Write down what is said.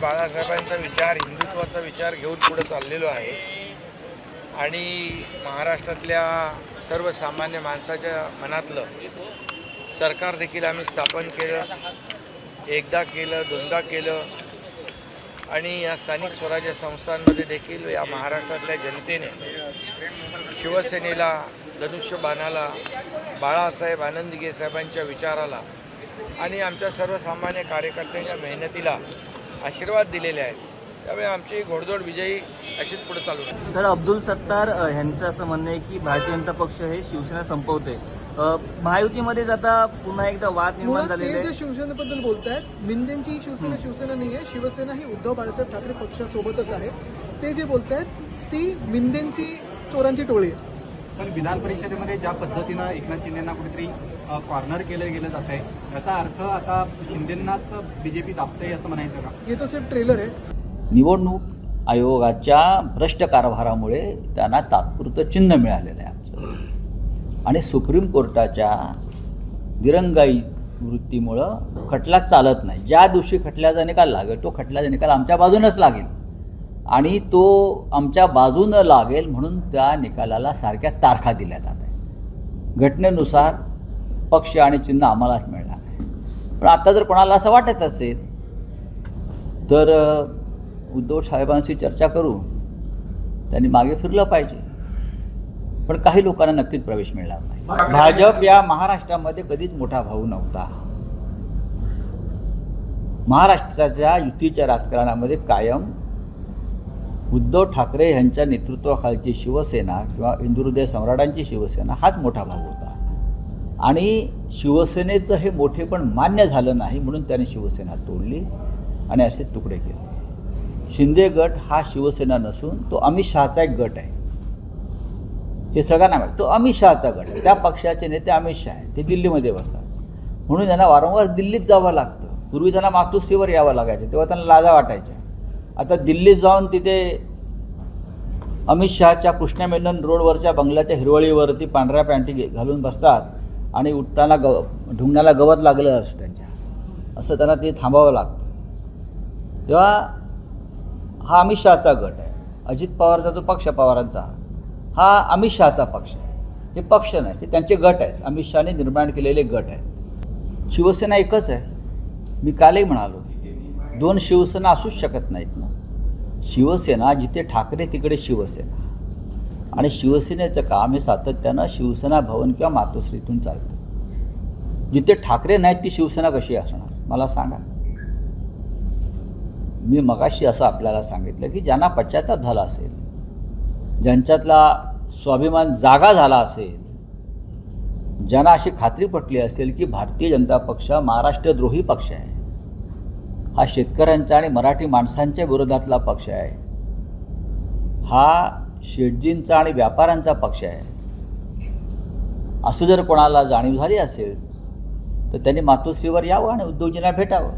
बाळासाहेबांचा विचार, हिंदुत्वाचा विचार घेऊन पुढे चाललेलो आहे आणि महाराष्ट्रातल्या सर्वसामान्य माणसाच्या मनातलं सरकार देखील आम्ही स्थापन केलं, एकदा केलं, दोनदा केलं आणि या स्थानिक स्वराज्य संस्थांमध्ये देखील या महाराष्ट्रातल्या जनतेने शिवसेनेला, धनुष्यबाणाला, बाळासाहेब आनंदगे साहेबांच्या विचाराला आणि आमच्या सर्वसामान्य कार्यकर्त्यांच्या मेहनतीला आशीर्वाद दिलेले आहेत. त्यामुळे आमची घोडदौड विजयी अशीच पुढे चालू आहे. सर, अब्दुल सत्तार यांचं असं म्हणणं आहे की भारतीय जनता पक्ष हे शिवसेना संपवते. महायुतीमध्येच आता पुन्हा एकदा वाद निर्माण झालेले आहे. शिवसेनेबद्दल बोलतायत, मिंदेंची शिवसेना शिवसेना नाही आहे, शिवसेना ही उद्धव बाळासाहेब ठाकरे पक्षासोबतच आहे. ते जे बोलतायत ती मिंदेंची चोरांची टोळी आहे. सर, विधान परिषदेमध्ये ज्या पद्धतीनं एकनाथ शिंदेंना कुठेतरी कॉर्नर केलं गेलं जात आहे, याचा अर्थ आता शिंदेंनाच बीजेपी दाबते असं म्हणायचं का? हे तो सिर्फ ट्रेलर आहे. निवडणूक आयोगाच्या भ्रष्ट कारभारामुळे त्यांना तात्पुरतं चिन्ह मिळालेलं आहे आमचं, आणि सुप्रीम कोर्टाच्या दिरंगाई वृत्तीमुळं खटला चालत नाही. ज्या दिवशी खटल्याचा निकाल लागेल तो खटल्याचा निकाल आमच्या बाजूनच लागेल आणि तो आमच्या बाजूनं लागेल म्हणून त्या निकालाला सारख्या तारखा दिल्या जात आहेत. घटनेनुसार पक्ष आणि चिन्ह आम्हालाच मिळणार आहे. पण आता जर कोणाला असं वाटत असेल तर उद्धव साहेबांशी चर्चा करू, त्यांनी मागे फिरलं पाहिजे. पण काही लोकांना नक्कीच प्रवेश मिळणार नाही. भाजप या महाराष्ट्रामध्ये कधीच मोठा भाऊ नव्हता. महाराष्ट्राच्या युतीच्या राजकारणामध्ये कायम उद्धव ठाकरे यांच्या नेतृत्वाखालची शिवसेना किंवा हिंदुहृदय सम्राटांची शिवसेना हाच मोठा भाऊ होता. आणि शिवसेनेचं हे मोठेपण मान्य झालं नाही म्हणून त्याने शिवसेना तोडली आणि असे तुकडे केले. शिंदे गट हा शिवसेना नसून तो अमित शहाचा एक गट आहे. हे सगळ्यांना माहिती, तो अमित शहाचा गट आहे. त्या पक्षाचे नेते अमित शहा आहेत, ते दिल्लीमध्ये बसतात म्हणून त्यांना वारंवार दिल्लीत जावं लागतं. पूर्वी त्यांना मातोश्रीवर यावं लागायचं, तेव्हा त्यांना लाजा वाटायच्या. आता दिल्लीत जाऊन तिथे अमित शहाच्या कृष्णा मेनन रोडवरच्या बंगल्याच्या हिरवळीवरती पांढऱ्या पॅन्टी घालून बसतात आणि उठताना ढुंगणाला गवत लागलं असतं त्यांच्या, असं त्यांना ते थांबावं लागतं. तेव्हा हा अमित शहाचा गट आहे. अजित पवारचा जो पक्ष पवारांचा, हा अमित शहाचा पक्ष आहे. हे पक्ष नाही, ते त्यांचे गट आहेत, अमित शहाने निर्माण केलेले गट आहेत. शिवसेना एकच आहे. मी कालही म्हणालो, दोन शिवसेना असूच शकत नाहीत ना. शिवसेना जिथे ठाकरे तिकडे शिवसेना, आणि शिवसेनेचं काम हे सातत्यानं शिवसेना भवन किंवा मातोश्रीतून चालतं. जिथे ठाकरे नाहीत ती शिवसेना कशी असणार मला सांगा. मी मगाशी असं आपल्याला सांगितलं की ज्यांना पश्चाताप झाला असेल, ज्यांच्यातला स्वाभिमान जागा झाला असेल, ज्यांना अशी खात्री पटली असेल की भारतीय जनता पक्ष महाराष्ट्रद्रोही पक्ष आहे, हा शेतकऱ्यांचा आणि मराठी माणसांच्या विरोधातला पक्ष आहे, हा शेटजींचा आणि व्यापाऱ्यांचा पक्ष आहे, असं जर कोणाला जाणीव झाली असेल तर त्यांनी मातोश्रीवर यावं आणि उद्धवजींना भेटावं.